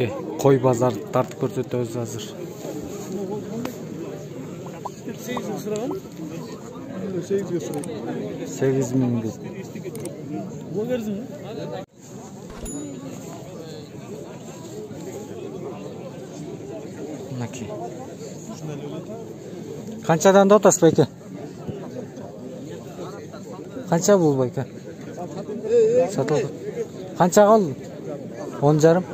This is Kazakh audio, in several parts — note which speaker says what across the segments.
Speaker 1: Мінекей, қой базар тартып көрсөтөбүз азыр. 8 миңге. Мінекей. Қанчадан да отасыз байке? Қанча бұл байке? Сатылды. Қанша қалды? 10,5.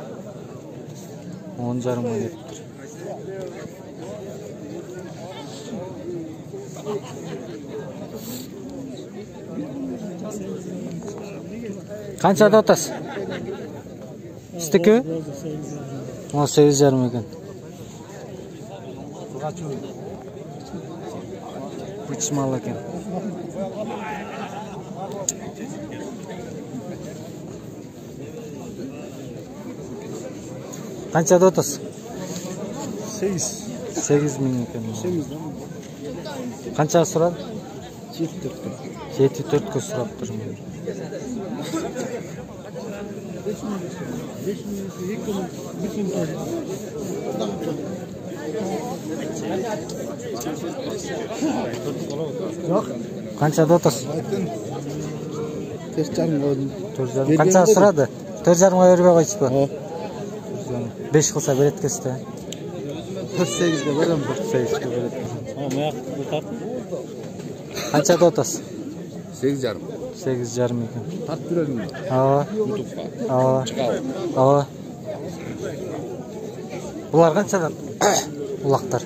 Speaker 1: 10,5 ма кетті. Қаншада отасыз? Істікі? 18,5 екен. Үч мал екен. Қаншада отасыз? 8 миң екен. Қаншаға сұрады? 74-ке сұрап тұрмын. Қаншада отасыз? 4,5. Қаншаға сұрады? 4,5-ға бербей қойсыз ба? 5 қылса берет кесті. 48-ге берем, 48-ге берет. Қаншада отасыз?
Speaker 2: 8,5.
Speaker 1: 8,5 екен.
Speaker 2: Тартып беремін.
Speaker 1: Бұлар қаншадан? Бұлақтар.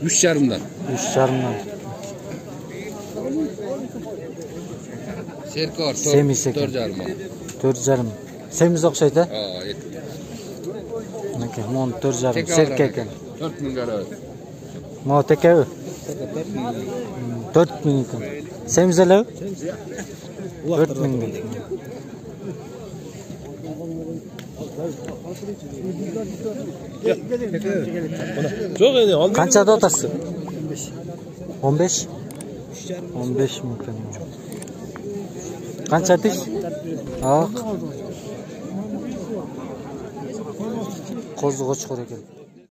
Speaker 2: 3,5-дан.
Speaker 1: 3,5-дан.
Speaker 2: Серкор 4,5.
Speaker 1: 4,5. Semiz okşaydı.
Speaker 2: Yetti.
Speaker 1: Мінекей, мұны 4,5 серке екен.
Speaker 2: 4,000 қара.
Speaker 1: Мұны текеуі? 4,000 екен. Semiz әлеуі? 4,000 екен. Қаншада отасыз? 15? 15 mi екен. Қанша тиш? Ақ. Қозы қочқыр екен.